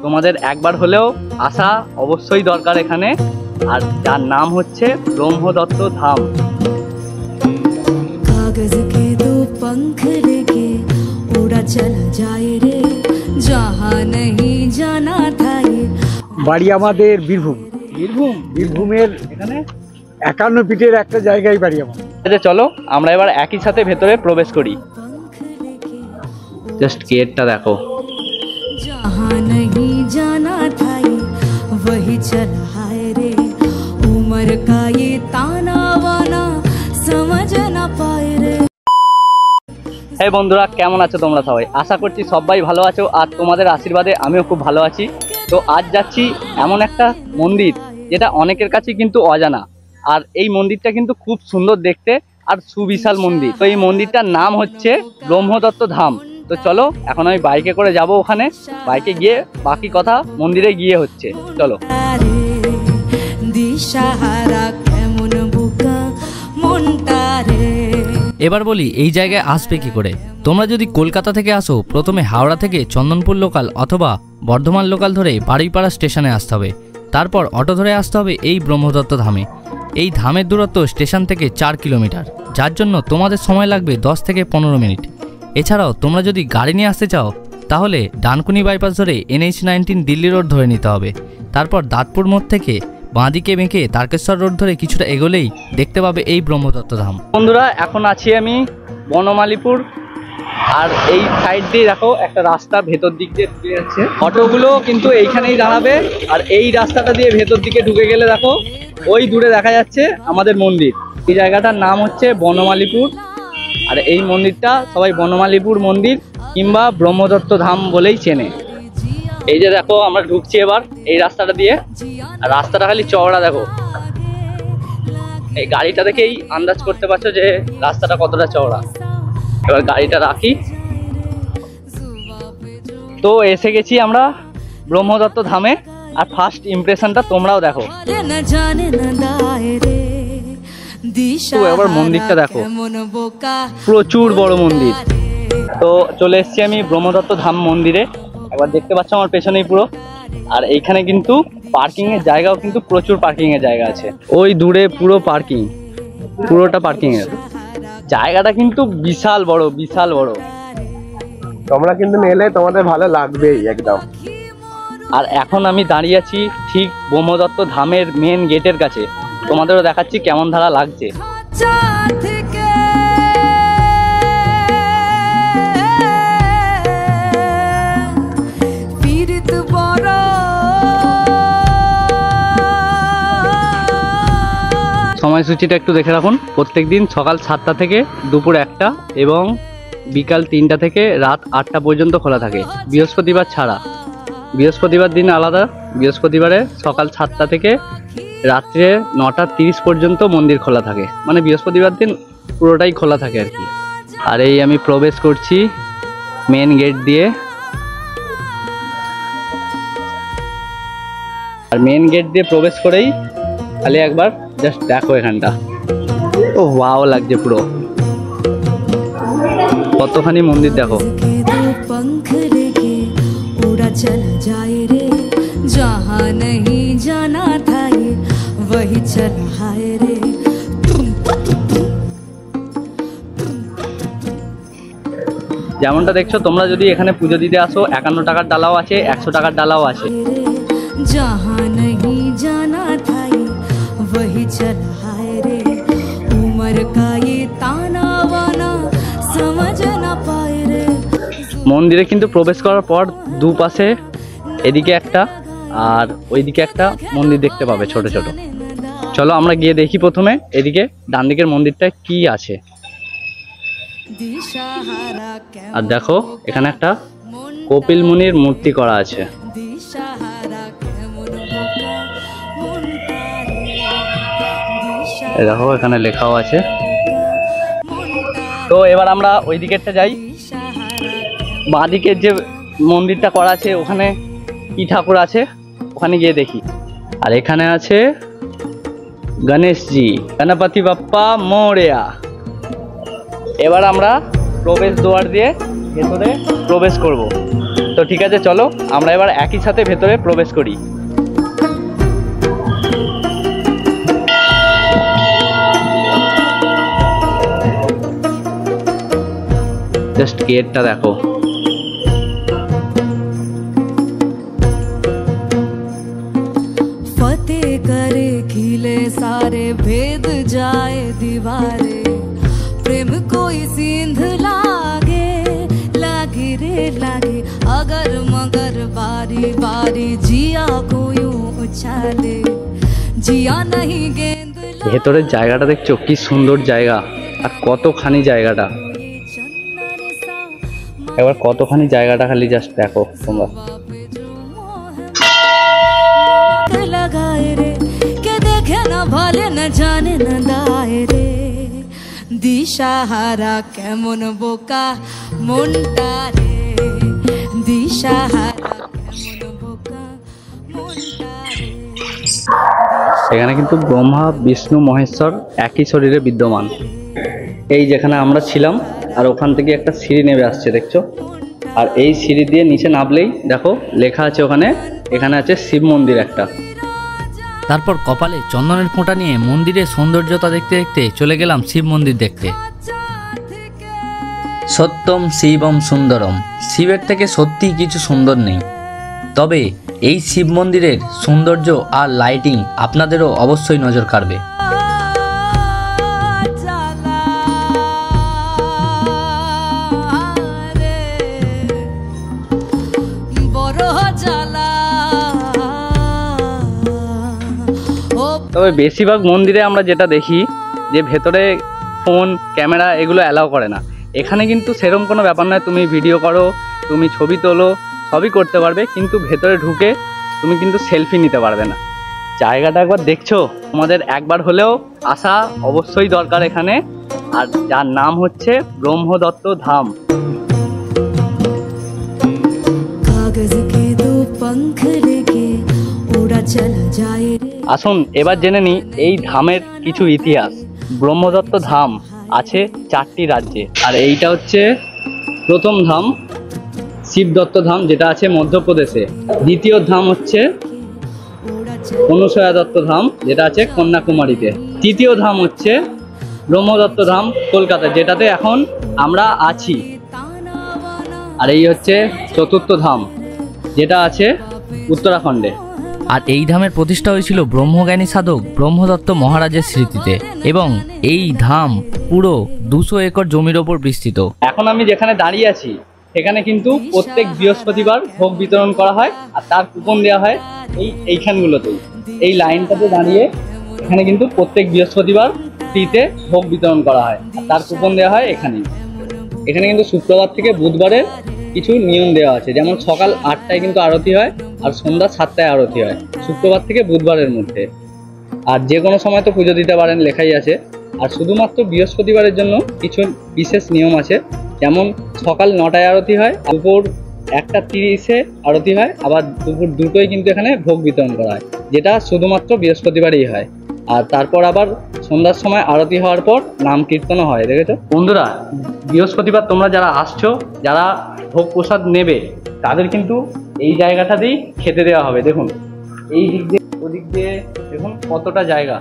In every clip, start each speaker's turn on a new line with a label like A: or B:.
A: তোমাদের একবার হলেও আসা অবশ্যই দরকার এখানে। আর যার নাম হচ্ছে ব্রহ্মদত্ত ধাম।
B: कागज के दो पंख लेके उड़ा चला जाए रे जहाँ नहीं जाना था ये।
C: বাড়ি আমাদের বীরভূম। বীরভূমের এখানে 51 ফিটের একটা জায়গায় বাড়ি আমার।
A: চলো আমরা এবার একই সাথে ভেতরে প্রবেশ করি। জাস্ট গেটটা দেখো।
B: जहाँ नहीं जाना था ये वही चला है रे उम्र का ये ताना वाना समझ ना पाए रे।
A: হে বন্ধুরা, কেমন আছো তোমরা সবাই? আশা করছি সবাই ভালো আছো আর তোমাদের আশীর্বাদে আমিও খুব ভালো আছি। তো আজ যাচ্ছি এমন একটা মন্দির যেটা অনেকের কাছে কিন্তু অজানা। আর এই মন্দিরটা কিন্তু খুব সুন্দর দেখতে আর সুবিশাল মন্দির। তো এই মন্দিরটার নাম হচ্ছে ব্রহ্মদত্ত ধাম। তো চলো এখন আমি বাইকে করে যাব ওখানে। বাইকে গিয়ে বাকি কথা মন্দিরে গিয়ে হচ্ছে। চলো।
D: এবার বলি এই জায়গায় আসবে কি করে। তোমরা যদি কলকাতা থেকে আসো, প্রথমে হাওড়া থেকে চন্দনপুর লোকাল অথবা বর্ধমান লোকাল ধরে বাড়িপাড়া স্টেশনে আসতে হবে। তারপর অটো ধরে আসতে হবে এই ব্রহ্মদত্ত ধামে। এই ধামের দূরত্ব স্টেশন থেকে 4 কিলোমিটার, যার জন্য তোমাদের সময় লাগবে 10 থেকে 15 মিনিট। এছাড়াও তোমরা যদি গাড়ি নিয়ে আসতে চাও তাহলে ডানকুনি বাইপাস ধরে NH-19 দিল্লি রোড ধরে নিতে হবে। তারপর দাঁতপুর মোড় থেকে বাঁদিকে বেঁকে তারকেশ্বর রোড ধরে কিছুটা এগোলেই দেখতে পাবে এই ব্রহ্মদত্ত ধাম।
A: বন্ধুরা, এখন আছি আমি বনমালীপুর। আর এই সাইড দিয়ে দেখো একটা রাস্তা ভেতর দিক দিয়ে ঢুকে যাচ্ছে। অটোগুলো কিন্তু এইখানেই দাঁড়াবে। আর এই রাস্তাটা দিয়ে ভেতর দিকে ঢুকে গেলে দেখো ওই দূরে দেখা যাচ্ছে আমাদের মন্দির। এই জায়গাটার নাম হচ্ছে বনমালীপুর। আর এই মন্দিরটা সবাই বনমালীপুর মন্দির কিংবা ব্রহ্মদত্ত ধাম বলেই চেনে। এই যে দেখো আমরা ঢুকছি এবার এই রাস্তাটা দিয়ে। আর রাস্তাটা খালি চওড়া দেখো। এই গাড়িটা দেখেই আন্দাজ করতে পারছো যে রাস্তাটা কতটা চওড়া। এবার গাড়িটা রাখি। তো এসে গেছি আমরা ব্রহ্মদত্ত ধামে। আর ফার্স্ট ইমপ্রেশনটা তোমরাও দেখো। তো এবার মন্দিরটা দেখো, প্রচুর বড় মন্দির। তো চলে এসেছি আমি ব্রহ্মদত্ত ধাম মন্দিরে। একবার দেখতে পাচ্ছ আমার পেছনেই পুরো। আর এইখানে কিন্তু পার্কিং এর জায়গাও কিন্তু প্রচুর পার্কিং এর জায়গা আছে। ওই দূরে পুরো পার্কিং, পুরোটা পার্কিং এর জায়গাটা কিন্তু বিশাল বড়, বিশাল বড়।
C: তোমরা কিন্তু এলে তোমাদের ভালো লাগবেই একদম।
A: আর এখন আমি দাঁড়িয়ে আছি ঠিক ব্রহ্মদত্ত ধামের মেন গেটের কাছে। তোমাদেরও দেখাচ্ছি কেমন ধারা লাগছে। সময়সূচিটা একটু দেখে রাখুন। প্রত্যেকদিন সকাল 7টা থেকে দুপুর 1টা এবং বিকাল 3টা থেকে রাত 8টা পর্যন্ত খোলা থাকে, বৃহস্পতিবার ছাড়া। বৃহস্পতিবার দিন আলাদা। বৃহস্পতিবারে সকাল 7টা থেকে রাত্রে 9:30 পর্যন্ত মন্দির খোলা থাকে। মানে বৃহস্পতিবার দিন পুরোটাই খোলা থাকে আর কি। আর এই আমি প্রবেশ করছি মেন গেট দিয়ে। আর মেন গেট দিয়ে প্রবেশ করেই খালি একবার জাস্ট দেখো এখানটা। ও ওয়াও লাগছে পুরো। কতখানি মন্দির দেখো।
B: चला जाए रे जहाँ नहीं जाना था ये वही चला है रे।
A: যেমনটা দেখছো, তোমরা যদি এখানে পুজো দিতে আসো 51 টাকার ডালাও আছে, 100 টাকার ডালাও আছে।
B: जहाँ नहीं जाना था ये वही चला है रे उम्र का ये ताना वाना समझ ना पाए रे।
A: মন্দিরে কিন্তু প্রবেশ করার পর দুপাশে এদিকে একটা আর ওইদিকে একটা মন্দির দেখতে পাবে ছোট ছোট। চলো আমরা গিয়ে দেখি প্রথমে এদিকে ডান দিকের মন্দিরটা কি আছে। আর দেখো এখানে একটা কপিল মুনির মূর্তি করা আছে। দেখো এখানে লেখাও আছে। তো এবার আমরা ওই দিকেরটা যাই। বাঁদিকের যে মন্দিরটা করা আছে ওখানে কি ঠাকুর আছে ওখানে গিয়ে দেখি। আর এখানে আছে গণেশজি, গণপতি বাপ্পা মোরেয়া। এবার আমরা প্রবেশ দ্বার দিয়ে ভেতরে প্রবেশ করব। তো ঠিক আছে, চলো আমরা এবার একই সাথে ভেতরে প্রবেশ করি। জাস্ট গেটটা দেখো।
B: फतेह करे खिले सारे भेद जाए दीवारे प्रेम कोई सिंध लागे लागे रे लागे अगर मगर बारी बारी जिया को यूं उछाले जिया नहीं गेंद
A: ভেতরের জায়গাটা দেখছো কি সুন্দর জায়গা, আর কতখানি জায়গাটা,
B: चंदन सा
A: এবার কতখানি জায়গাটা খালি জাস্ট দেখো তোমরা।
B: लगाए रे के देखे न भले न जाने न दाए रे दिशाहारा केमन बोका मुंटा रे दिशाहारा केमन बोका मुंटा रे
A: এখানে কিন্তু ব্রহ্মা বিষ্ণু মহেশ্বর একই শরীরে বিদ্যমান। এই যেখানে আমরা ছিলাম, আর ওখান থেকে একটা সিঁড়ি নেমে আসছে দেখছো, আর এই সিঁড়ি দিয়ে নিচে নামলেই দেখো লেখা আছে ওখানে, এখানে আছে শিব মন্দির একটা।
D: তারপর কপালে চন্দনের ফোঁটা নিয়ে মন্দিরের সৌন্দর্যতা দেখতে দেখতে চলে গেলাম শিব মন্দির দেখতে। সত্যম শিবম সুন্দরম, শিবের থেকে সত্যি কিছু সুন্দর নেই। তবে এই শিব মন্দিরের সৌন্দর্য আর লাইটিং আপনাদেরও অবশ্যই নজর কাড়বে।
A: তবে বেশিরভাগ মন্দিরে আমরা যেটা দেখি যে ভেতরে ফোন ক্যামেরা এগুলো অ্যালাউ করে না, এখানে কিন্তু সেরকম কোনো ব্যাপার নয়। তুমি ভিডিও করো, তুমি ছবি তোলো, সবই করতে পারবে, কিন্তু ভেতরে ঢুকে তুমি কিন্তু সেলফি নিতে পারবে না। জায়গাটা একবার দেখছো, তোমাদের একবার হলেও আসা অবশ্যই দরকার এখানে, আর যার নাম হচ্ছে ব্রহ্মদত্ত ধাম।
B: कागज के दो पंख लेके उड़ा चला जाए रे
A: আসুন এবার জেনে নিই এই ধামের কিছু ইতিহাস। ব্রহ্মদত্ত ধাম আছে 4টি রাজ্যে, আর এইটা হচ্ছে প্রথম ধাম শিবদত্ত ধাম, যেটা আছে মধ্যপ্রদেশে। দ্বিতীয় ধাম হচ্ছে
B: उड़ा
A: অনুসয়া দত্ত ধাম, যেটা আছে কন্যাকুমারীতে। তৃতীয় ধাম হচ্ছে ব্রহ্মদত্ত ধাম কলকাতা, যেটাতে এখন আমরা আছি।
B: ताना वाना
A: আর এই হচ্ছে চতুর্থ ধাম, যেটা আছে উত্তরাখণ্ডে।
D: আর এই ধামের প্রতিষ্ঠা হয়েছিল ব্রহ্মজ্ঞানী সাধক ব্রহ্মদত্ত মহারাজের স্মৃতিতে, এবং এই ধাম পুরো 200 একর জমির ওপর বিস্তৃত।
A: এখন আমি যেখানে দাঁড়িয়ে আছি সেখানে কিন্তু প্রত্যেক বৃহস্পতিবার ভোগ বিতরণ করা হয়, আর তার কুপন দেওয়া হয় এইখানগুলোতেই। এই লাইনটাতে দাঁড়িয়ে এখানে কিন্তু প্রত্যেক বৃহস্পতিবার ফ্রিতে ভোগ বিতরণ করা হয়, আর তার কুপন দেওয়া হয় এখানেই। এখানে কিন্তু শুক্রবার থেকে বুধবারে কিছু নিয়ম দেওয়া আছে, যেমন সকাল 8টায় কিন্তু আরতি হয়, আর সন্ধ্যা 7টায় আরতি হয়, শুক্রবার থেকে বুধবারের মধ্যে। আর যে কোনো সময় তো পুজো দিতে পারেন, লেখাই আছে। আর শুধুমাত্র বৃহস্পতিবারের জন্য কিছু বিশেষ নিয়ম আছে, যেমন সকাল 9টায় আরতি হয়, দুপুর 1:30-এ আরতি হয়, আবার দুপুর 2টোয় কিন্তু এখানে ভোগ বিতরণ করা হয়, যেটা শুধুমাত্র বৃহস্পতিবারেই হয়। আর তারপর আবার সন্ধ্যার সময় আরতি হওয়ার পর নাম কীর্তনও হয়, দেখেছো বন্ধুরা। বৃহস্পতিবার তোমরা যারা আসছো, যারা ভোগ প্রসাদ নেবে, তাদের কিন্তু এই জায়গাটাতেই খেতে দেওয়া হবে। দেখুন এই দিক দিয়ে ওদিক দিয়ে দেখুন কতটা জায়গা।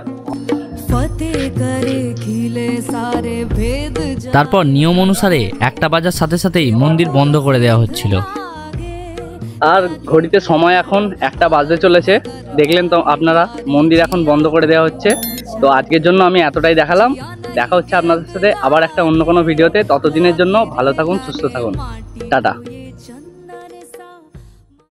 B: फतेह करे खिले सारे भेद
D: তারপর নিয়ম অনুসারে 1টা বাজার সাথে সাথেই মন্দির বন্ধ করে দেওয়া হচ্ছিল।
A: আর ঘড়িতে সময় এখন 1টা বাজতে চলেছে, দেখলেন তো আপনারা, মন্দির এখন বন্ধ করে দেওয়া হচ্ছে। তো আজকের জন্য আমি এতটাই দেখালাম, দেখা হচ্ছে আপনাদের সাথে আবার একটা অন্য কোনো ভিডিওতে। ততদিনের জন্য ভালো থাকুন, সুস্থ থাকুন, টাটা।